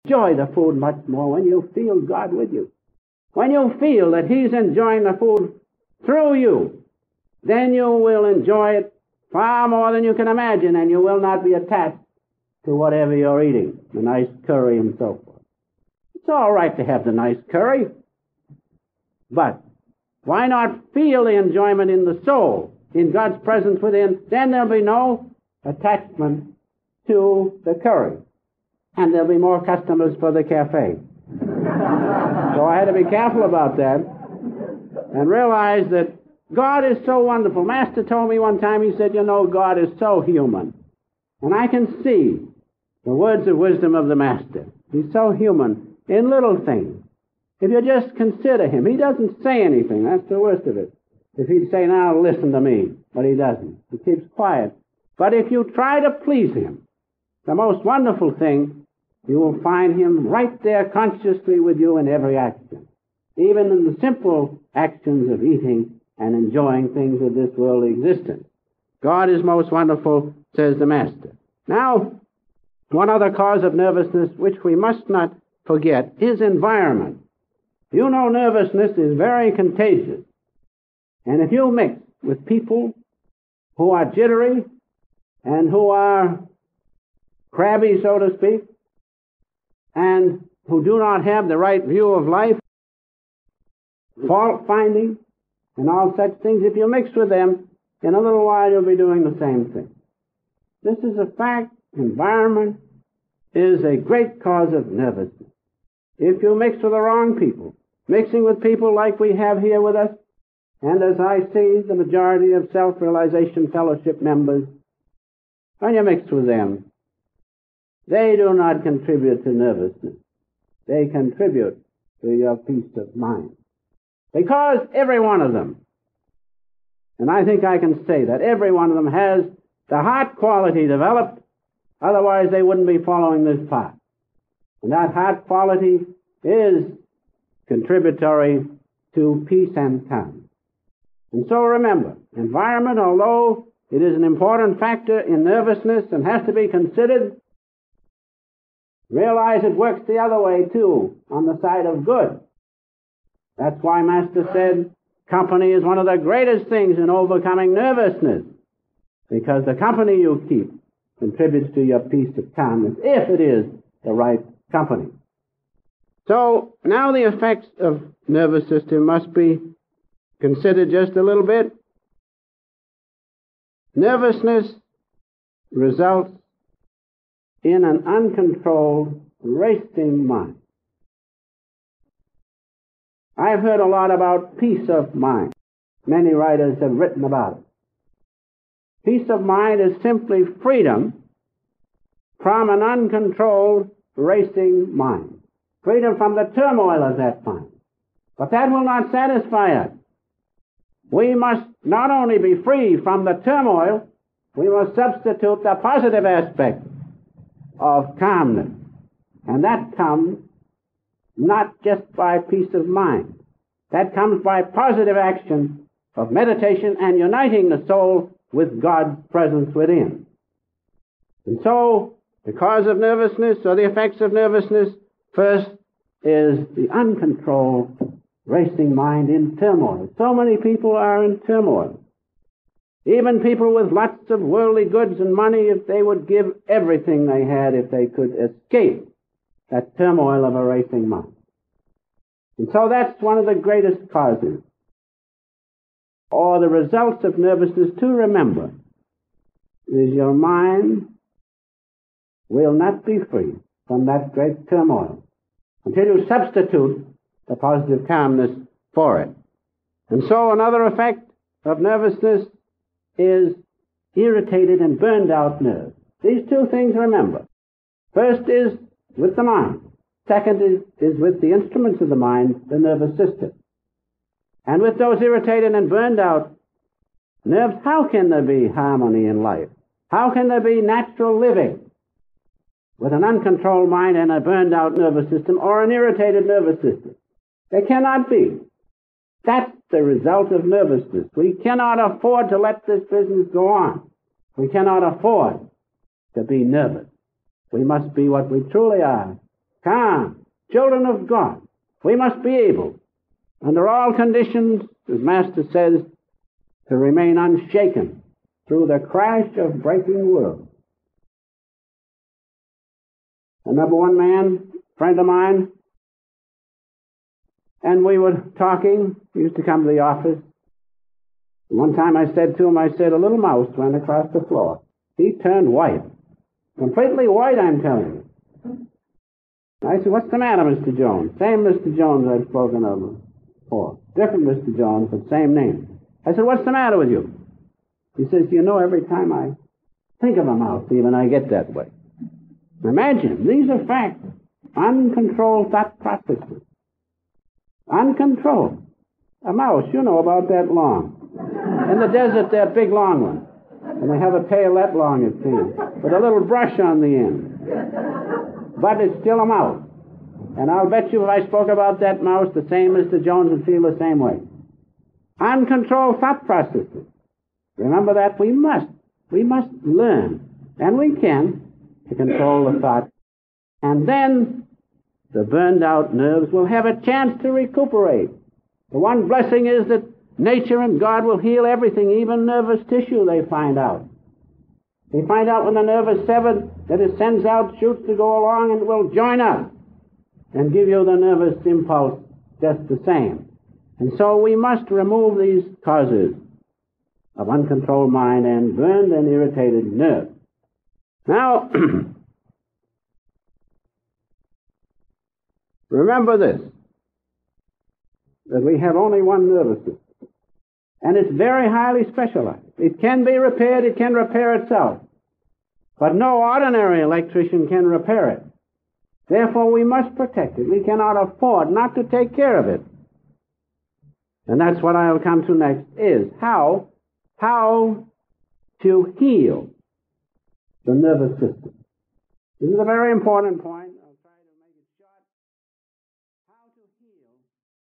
enjoy the food much more when you feel God with you. When you feel that He's enjoying the food through you, then you will enjoy it far more than you can imagine, and you will not be attached to whatever you're eating, the nice curry and so forth. It's all right to have the nice curry, but why not feel the enjoyment in the soul, in God's presence within? Then there'll be no attachment to the curry, and there'll be more customers for the cafe. So I had to be careful about that and realize that God is so wonderful. Master told me one time, he said, you know, God is so human. And I can see the words of wisdom of the Master. He's so human in little things. If you just consider Him, He doesn't say anything. That's the worst of it. If He'd say, now listen to me, but He doesn't. He keeps quiet. But if you try to please Him, the most wonderful thing, you will find Him right there consciously with you in every action, even in the simple actions of eating and enjoying things of this worldly existence. God is most wonderful, says the Master. Now, one other cause of nervousness, which we must not forget, is environment. You know, nervousness is very contagious. And if you mix with people who are jittery and who are crabby, so to speak, and who do not have the right view of life, fault-finding, and all such things, if you mix with them, in a little while you'll be doing the same thing. This is a fact. Environment is a great cause of nervousness. If you mix with the wrong people, mixing with people like we have here with us, and as I see the majority of Self-Realization Fellowship members, when you mix with them, they do not contribute to nervousness. They contribute to your peace of mind. Because every one of them, and I think I can say that every one of them has the heart quality developed, otherwise they wouldn't be following this path. And that heart quality is contributory to peace and calm. And so remember, environment, although it is an important factor in nervousness and has to be considered, realize it works the other way too, on the side of good. That's why Master said company is one of the greatest things in overcoming nervousness, because the company you keep contributes to your peace of calmness, if it is the right company. So now the effects of nervous system must be considered just a little bit. Nervousness results in an uncontrolled, racing mind. I've heard a lot about peace of mind. Many writers have written about it. Peace of mind is simply freedom from an uncontrolled, racing mind. Freedom from the turmoil of that mind. But that will not satisfy us. We must not only be free from the turmoil, we must substitute the positive aspect of calmness. And that comes not just by peace of mind. That comes by positive action of meditation and uniting the soul with God's presence within. And so, the cause of nervousness, or the effects of nervousness, first is the uncontrolled racing mind in turmoil. So many people are in turmoil. Even people with lots of worldly goods and money, if they would give everything they had if they could escape that turmoil of a racing mind. And so that's one of the greatest causes, or the results of nervousness to remember, is your mind will not be free from that great turmoil until you substitute the positive calmness for it. And so another effect of nervousness is irritated and burned out nerves. These two things, remember. First is with the mind. Second is with the instruments of the mind, the nervous system. And with those irritated and burned out nerves, how can there be harmony in life? How can there be natural living with an uncontrolled mind and a burned out nervous system, or an irritated nervous system? There cannot be. That's the result of nervousness. We cannot afford to let this business go on. We cannot afford to be nervous. We must be what we truly are, calm, children of God. We must be able, under all conditions, as Master says, to remain unshaken through the crash of breaking worlds. A number one man, friend of mine, and we were talking. He used to come to the office. One time I said to him, a little mouse went across the floor. He turned white. Completely white, I'm telling you. I said, what's the matter, Mr. Jones? Same Mr. Jones I'd spoken of before. Different Mr. Jones, but same name. I said, what's the matter with you? He says, every time I think of a mouse, even I get that way. Imagine, these are facts. Uncontrolled thought processes. Uncontrolled. A mouse, about that long. In the desert, they're big, long ones. And they have a tail that long, it seems, with a little brush on the end. But it's still a mouse. And I'll bet you if I spoke about that mouse, the same Mr. Jones would feel the same way. Uncontrolled thought processes. Remember that we must learn, and we can, to control the thought. And then the burned out nerves will have a chance to recuperate. The one blessing is that nature and God will heal everything, even nervous tissue, they find out. They find out when the nerve is severed that it sends out shoots to go along and will join up and give you the nervous impulse just the same. And so we must remove these causes of uncontrolled mind and burned and irritated nerves. Now, remember this, that we have only one nervous system. And it's very highly specialized. It can be repaired, it can repair itself. But no ordinary electrician can repair it. Therefore, we must protect it. We cannot afford not to take care of it. And that's what I'll come to next, is how to heal the nervous system. This is a very important point.